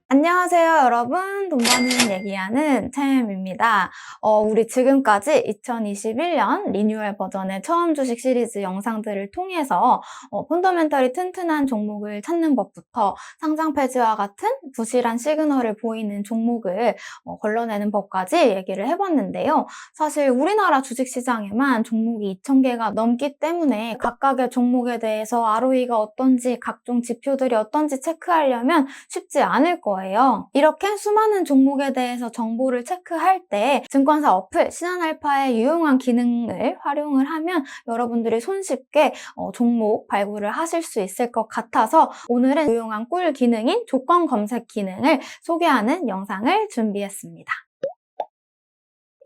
안녕하세요, 여러분. 돈 버는 얘기하는 챔입니다. 우리 지금까지 2021년 리뉴얼 버전의 처음 주식 시리즈 영상들을 통해서 펀더멘털이 튼튼한 종목을 찾는 법부터 상장 폐지와 같은 부실한 시그널을 보이는 종목을 걸러내는 법까지 얘기를 해봤는데요. 사실 우리나라 주식시장에만 종목이 2,000개가 넘기 때문에 각각의 종목에 대해서 ROE가 어떤지, 각종 지표들이 어떤지 체크하려면 쉽지 않을 거예요. 이렇게 수많은 종목에 대해서 정보를 체크할 때 증권사 어플 신한알파의 유용한 기능을 활용을 하면 여러분들이 손쉽게 종목 발굴을 하실 수 있을 것 같아서 오늘은 유용한 꿀 기능인 조건 검색 기능을 소개하는 영상을 준비했습니다.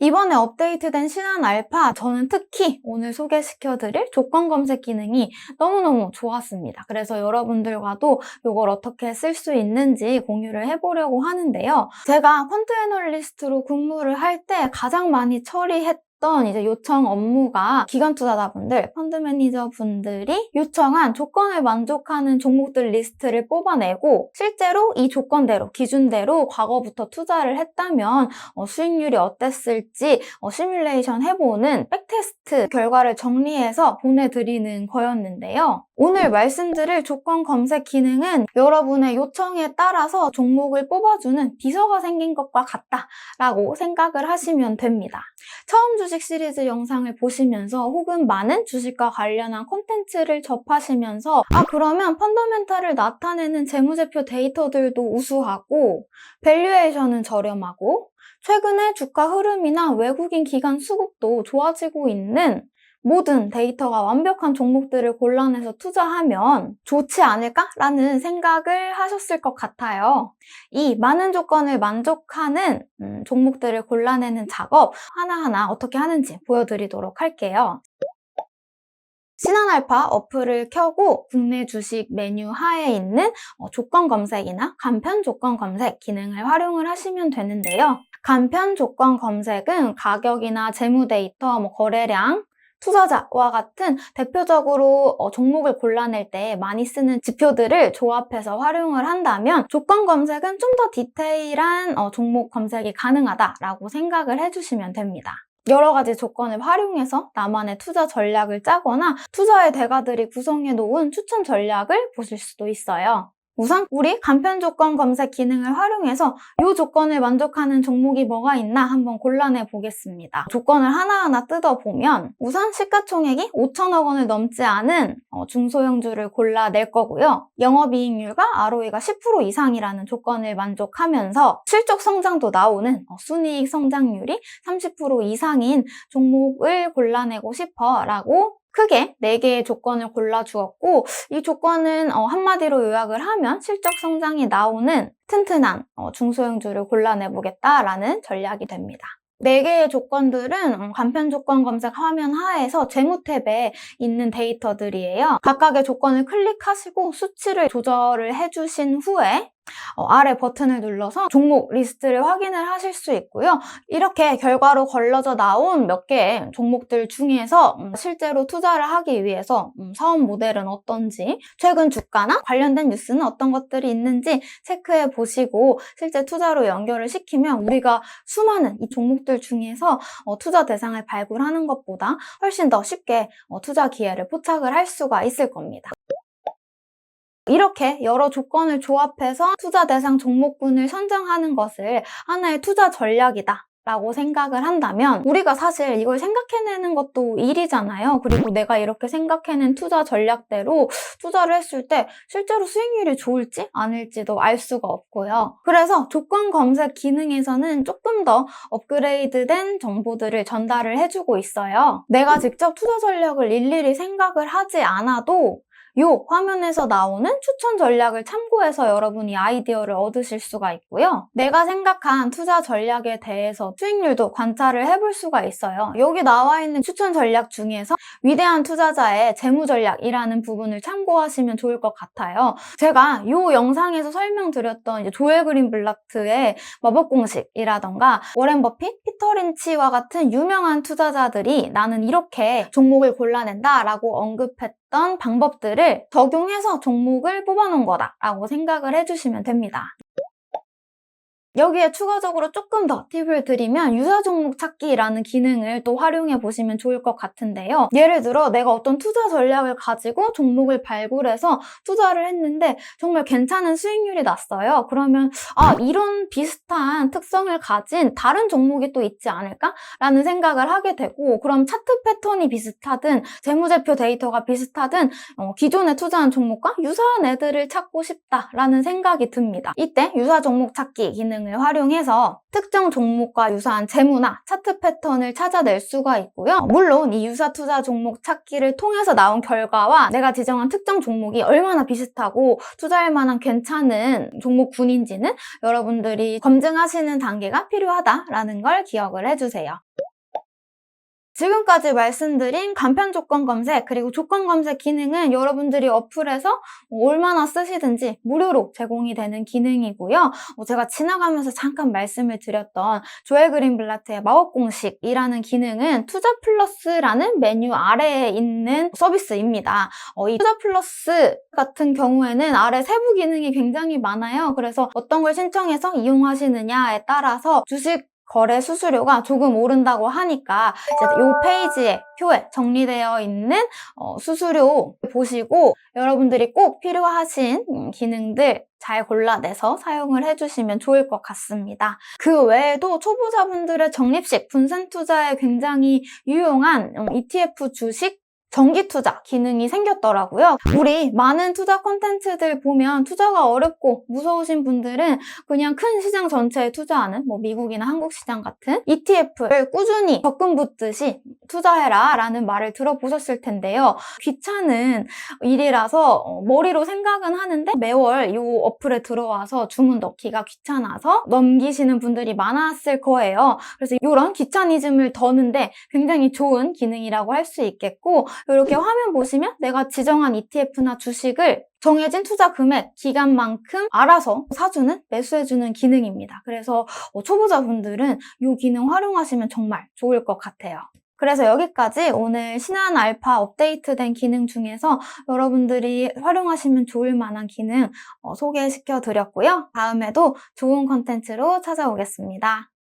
이번에 업데이트된 신한알파, 저는 특히 오늘 소개시켜드릴 조건 검색 기능이 너무너무 좋았습니다. 그래서 여러분들과도 이걸 어떻게 쓸 수 있는지 공유를 해보려고 하는데요. 제가 펀드 애널리스트로 근무를 할 때 가장 많이 처리했던 이제 요청 업무가 기관 투자자분들, 펀드 매니저 분들이 요청한 조건을 만족하는 종목들 리스트를 뽑아내고 실제로 이 조건대로, 기준대로 과거부터 투자를 했다면 수익률이 어땠을지 시뮬레이션 해보는 백테스트 결과를 정리해서 보내드리는 거였는데요. 오늘 말씀드릴 조건 검색 기능은 여러분의 요청에 따라서 종목을 뽑아주는 비서가 생긴 것과 같다라고 생각을 하시면 됩니다. 처음 주식 시리즈 영상을 보시면서 혹은 많은 주식과 관련한 콘텐츠를 접하시면서 그러면 펀더멘탈을 나타내는 재무제표 데이터들도 우수하고 밸류에이션은 저렴하고 최근에 주가 흐름이나 외국인 기관 수급도 좋아지고 있는 모든 데이터가 완벽한 종목들을 골라내서 투자하면 좋지 않을까라는 생각을 하셨을 것 같아요. 이 많은 조건을 만족하는 종목들을 골라내는 작업 하나하나 어떻게 하는지 보여드리도록 할게요. 신한알파 어플을 켜고 국내 주식 메뉴 하에 있는 조건 검색이나 간편 조건 검색 기능을 활용을 하시면 되는데요. 간편 조건 검색은 가격이나 재무 데이터, 거래량, 투자자와 같은 대표적으로 종목을 골라낼 때 많이 쓰는 지표들을 조합해서 활용을 한다면 조건 검색은 좀 더 디테일한 종목 검색이 가능하다라고 생각을 해주시면 됩니다. 여러 가지 조건을 활용해서 나만의 투자 전략을 짜거나 투자의 대가들이 구성해 놓은 추천 전략을 보실 수도 있어요. 우선 우리 간편 조건 검색 기능을 활용해서 이 조건을 만족하는 종목이 뭐가 있나 한번 골라내 보겠습니다. 조건을 하나하나 뜯어보면 우선 시가총액이 5천억 원을 넘지 않은 중소형주를 골라낼 거고요. 영업이익률과 ROE가 10% 이상이라는 조건을 만족하면서 실적 성장도 나오는 순이익 성장률이 30% 이상인 종목을 골라내고 싶어 라고 크게 4개의 조건을 골라주었고 이 조건은 한마디로 요약을 하면 실적 성장이 나오는 튼튼한 중소형주를 골라내보겠다라는 전략이 됩니다. 4개의 조건들은 간편 조건 검색 화면 하에서 재무 탭에 있는 데이터들이에요. 각각의 조건을 클릭하시고 수치를 조절을 해주신 후에 아래 버튼을 눌러서 종목 리스트를 확인을 하실 수 있고요. 이렇게 결과로 걸러져 나온 몇 개의 종목들 중에서 실제로 투자를 하기 위해서 사업 모델은 어떤지, 최근 주가나 관련된 뉴스는 어떤 것들이 있는지 체크해 보시고 실제 투자로 연결을 시키면 우리가 수많은 이 종목들 중에서 투자 대상을 발굴하는 것보다 훨씬 더 쉽게 투자 기회를 포착을 할 수가 있을 겁니다. 이렇게 여러 조건을 조합해서 투자 대상 종목군을 선정하는 것을 하나의 투자 전략이다 라고 생각을 한다면 우리가 사실 이걸 생각해내는 것도 일이잖아요. 그리고 내가 이렇게 생각해낸 투자 전략대로 투자를 했을 때 실제로 수익률이 좋을지 아닐지도 알 수가 없고요. 그래서 조건 검색 기능에서는 조금 더 업그레이드된 정보들을 전달을 해주고 있어요. 내가 직접 투자 전략을 일일이 생각을 하지 않아도 이 화면에서 나오는 추천 전략을 참고해서 여러분이 아이디어를 얻으실 수가 있고요. 내가 생각한 투자 전략에 대해서 수익률도 관찰을 해볼 수가 있어요. 여기 나와 있는 추천 전략 중에서 위대한 투자자의 재무 전략이라는 부분을 참고하시면 좋을 것 같아요. 제가 이 영상에서 설명드렸던 이제 조엘 그린블라트의 마법 공식이라던가 워렌 버핏, 피터 린치와 같은 유명한 투자자들이 나는 이렇게 종목을 골라낸다라고 언급했던 방법들을 적용해서 종목을 뽑아놓은 거다라고 생각을 해주시면 됩니다. 여기에 추가적으로 조금 더 팁을 드리면 유사 종목 찾기라는 기능을 또 활용해 보시면 좋을 것 같은데요. 예를 들어 내가 어떤 투자 전략을 가지고 종목을 발굴해서 투자를 했는데 정말 괜찮은 수익률이 났어요. 그러면 이런 비슷한 특성을 가진 다른 종목이 또 있지 않을까? 라는 생각을 하게 되고, 그럼 차트 패턴이 비슷하든 재무제표 데이터가 비슷하든 기존에 투자한 종목과 유사한 애들을 찾고 싶다라는 생각이 듭니다. 이때 유사 종목 찾기 기능을 활용해서 특정 종목과 유사한 재무나 차트 패턴을 찾아낼 수가 있고요. 물론 이 유사 투자 종목 찾기를 통해서 나온 결과와 내가 지정한 특정 종목이 얼마나 비슷하고 투자할 만한 괜찮은 종목군인지는 여러분들이 검증하시는 단계가 필요하다라는 걸 기억을 해주세요. 지금까지 말씀드린 간편 조건 검색 그리고 조건 검색 기능은 여러분들이 어플에서 얼마나 쓰시든지 무료로 제공이 되는 기능이고요. 제가 지나가면서 잠깐 말씀을 드렸던 조엘 그린블라트의 마법 공식이라는 기능은 투자 플러스라는 메뉴 아래에 있는 서비스입니다. 이 투자 플러스 같은 경우에는 아래 세부 기능이 굉장히 많아요. 그래서 어떤 걸 신청해서 이용하시느냐에 따라서 주식 거래 수수료가 조금 오른다고 하니까 이제 이 페이지에 표에 정리되어 있는 수수료 보시고 여러분들이 꼭 필요하신 기능들 잘 골라내서 사용을 해주시면 좋을 것 같습니다. 그 외에도 초보자분들의 적립식 분산 투자에 굉장히 유용한 ETF 주식 정기 투자 기능이 생겼더라고요. 우리 많은 투자 콘텐츠들 보면 투자가 어렵고 무서우신 분들은 그냥 큰 시장 전체에 투자하는 미국이나 한국 시장 같은 ETF를 꾸준히 적금 붓듯이 투자해라 라는 말을 들어보셨을 텐데요. 귀찮은 일이라서 머리로 생각은 하는데 매월 이 어플에 들어와서 주문 넣기가 귀찮아서 넘기시는 분들이 많았을 거예요. 그래서 이런 귀차니즘을 더는데 굉장히 좋은 기능이라고 할 수 있겠고, 이렇게 화면 보시면 내가 지정한 ETF나 주식을 정해진 투자 금액, 기간만큼 알아서 사주는, 매수해주는 기능입니다. 그래서 초보자분들은 이 기능 활용하시면 정말 좋을 것 같아요. 그래서 여기까지 오늘 신한 알파 업데이트된 기능 중에서 여러분들이 활용하시면 좋을 만한 기능 소개시켜 드렸고요. 다음에도 좋은 컨텐츠로 찾아오겠습니다.